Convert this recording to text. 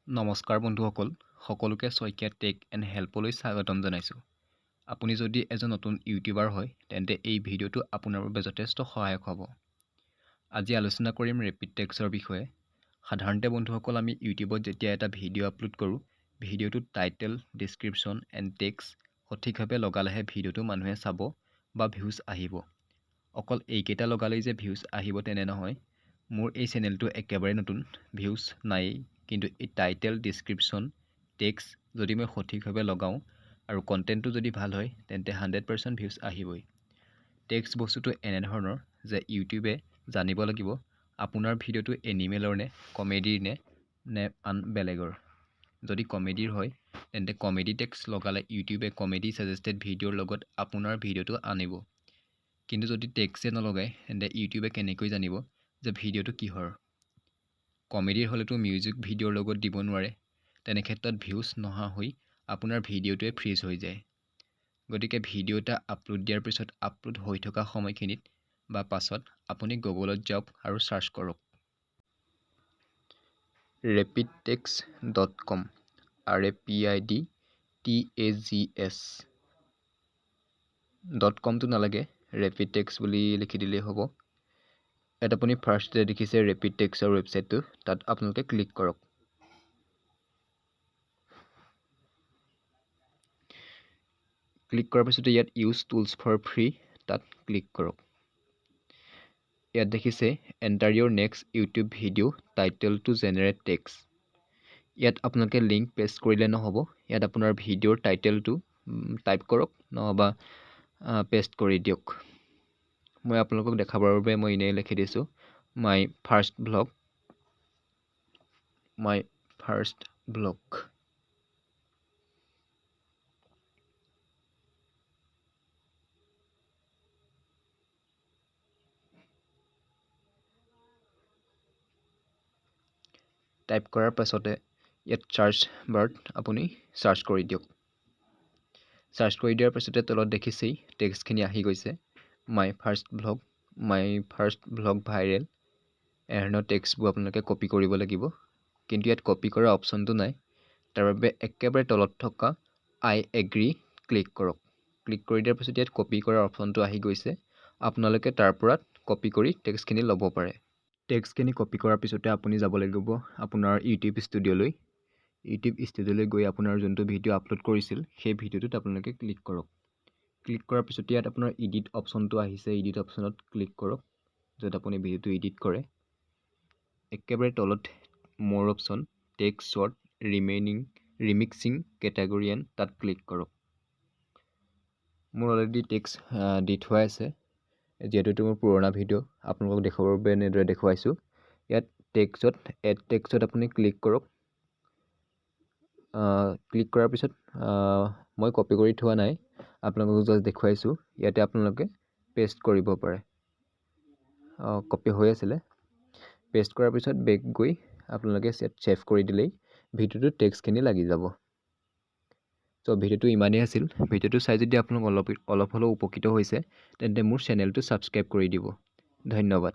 নমস্কাৰ বন্ধুসকল সকলোকে শইকীয়া টেক এণ্ড হেল্পলৈ স্বাগতম জনাইছোঁ। আপুনি যদি এজন নতুন ইউটিউবাৰ হয় তেন্তে এই ভিডিঅ'টো আপোনাৰ বাবে যথেষ্ট সহায়ক হ'ব। আজি আলোচনা কৰিম RapidTagsৰ বিষয়ে। সাধাৰণতে বন্ধুসকল আমি ইউটিউবত যেতিয়া এটা ভিডিঅ' আপলোড কৰোঁ, ভিডিঅ'টোত টাইটেল, ডিছক্ৰিপশ্যন এণ্ড টেক্সট সঠিকভাৱে লগালেহে ভিডিঅ'টো মানুহে চাব বা ভিউজ আহিব। অকল এইকেইটা লগালেই যে ভিউজ আহিব তেনে নহয়। মোৰ এই চেনেলটো একেবাৰে নতুন, ভিউজ নায়েই, কিন্তু এই টাইটেল, ডিছক্ৰিপশ্যন, টেক্সট যদি মই সঠিকভাৱে লগাওঁ আৰু কণ্টেণ্টটো যদি ভাল হয় তেন্তে 100% ভিউজ আহিবই। টেক্সট বস্তুটো এনেধৰণৰ যে ইউটিউবে জানিব লাগিব আপোনাৰ ভিডিঅ'টো এনিমেলৰ নে কমেডিৰ নে আন বেলেগৰ। যদি কমেডিৰ হয় তেন্তে কমেডি টেক্সট লগালে ইউটিউবে কমেডি ছাজেষ্টেড ভিডিঅ'ৰ লগত আপোনাৰ ভিডিঅ'টো আনিব। কিন্তু যদি টেক্সটে নলগায় তেন্তে ইউটিউবে কেনেকৈ জানিব যে ভিডিঅ'টো কিহৰ। কমেডিৰ হ'লেতো মিউজিক ভিডিঅ'ৰ লগত দিব নোৱাৰে, তেনে ক্ষেত্ৰত ভিউজ নহা হৈ আপোনাৰ ভিডিঅ'টোৱে ফ্ৰিজ হৈ যায়। গতিকে ভিডিঅ' এটা আপলোড দিয়াৰ পিছত আপলোড হৈ থকা সময়খিনিত বা পাছত আপুনি গুগলত যাওক আৰু চাৰ্চ কৰক rapidtags.com rapidtags.comটো নালাগে, RapidTags বুলি লিখি দিলেই হ'ব। ইয়াত আপুনি ফাৰ্ষ্টতে দেখিছে RapidTagsৰ ৱেবছাইটটো, তাত আপোনালোকে ক্লিক কৰক। ক্লিক কৰাৰ পিছতে ইয়াত ইউজ টুলছ ফৰ ফ্ৰী তাত ক্লিক কৰক। ইয়াত দেখিছে enter Euro next YouTube video' title to generate text. ইয়াত আপোনালোকে লিংক পেষ্ট কৰিলে নহ'ব, ইয়াত আপোনাৰ ভিডিঅ'ৰ টাইটেলটো টাইপ কৰক নহ'বা পেষ্ট কৰি দিয়ক। মই আপোনালোকক দেখাবৰ বাবে মই এনেই লিখি দিছোঁ মাই ফাৰ্ষ্ট ব্লগ। টাইপ কৰাৰ পাছতে ইয়াত চাৰ্চ বাৰত আপুনি চাৰ্চ কৰি দিয়ক। চাৰ্চ কৰি দিয়াৰ পাছতে তলত দেখিছেই টেক্সটখিনি আহি গৈছে, মাই ফাৰ্ষ্ট ব্লগ ভাইৰেল। এনেধৰণৰ টেক্সটবোৰ আপোনালোকে কপি কৰিব লাগিব, কিন্তু ইয়াত কপি কৰা অপশ্যনটো নাই। তাৰ বাবে একেবাৰে তলত থকা আই এগ্ৰী ক্লিক কৰক। ক্লিক কৰি দিয়াৰ পিছত ইয়াত কপি কৰাৰ অপশ্যনটো আহি গৈছে, আপোনালোকে তাৰ পৰা কপি কৰি টেক্সটখিনি ল'ব পাৰে। টেক্সটখিনি কপি কৰাৰ পিছতে আপুনি যাব লাগিব আপোনাৰ ইউটিউব ষ্টুডিঅ'লৈ। ইউটিউব ষ্টুডিঅ'লৈ গৈ আপোনাৰ যোনটো ভিডিঅ' আপলোড কৰিছিল সেই ভিডিঅ'টোত আপোনালোকে ক্লিক কৰক। ক্লিক কৰাৰ পিছতে ইয়াত আপোনাৰ এডিট অপশ্যনটো আহিছে, এডিট অপশ্যনত ক্লিক কৰক য'ত আপুনি ভিডিঅ'টো এডিট কৰে। একেবাৰে তলত মোৰ option text short remixing category and তাত ক্লিক কৰক। মোৰ অলৰেডি টেক্সট দি থোৱা আছে, যিহেতু এইটো মোৰ পুৰণা ভিডিঅ' আপোনালোকক দেখুৱাবৰ বাবে এনেদৰে দেখুৱাইছোঁ। ইয়াত এড টেক্সটত আপুনি ক্লিক কৰক। ক্লিক কৰাৰ পিছত মই কপি কৰি থোৱা নাই, আপোনালোকক জাষ্ট দেখুৱাইছোঁ। ইয়াতে আপোনালোকে পেষ্ট কৰিব পাৰে। কপি হৈ আছিলে, পেষ্ট কৰাৰ পিছত বেক গৈ আপোনালোকে ছেভ কৰি দিলেই ভিডিঅ'টোত টেক্সটখিনি লাগি যাব। ত' ভিডিঅ'টো ইমানেই আছিল। ভিডিঅ'টো চাই যদি আপোনালোক অলপ হ'লেও উপকৃত হৈছে তেন্তে মোৰ চেনেলটো ছাবস্ক্ৰাইব কৰি দিব। ধন্যবাদ।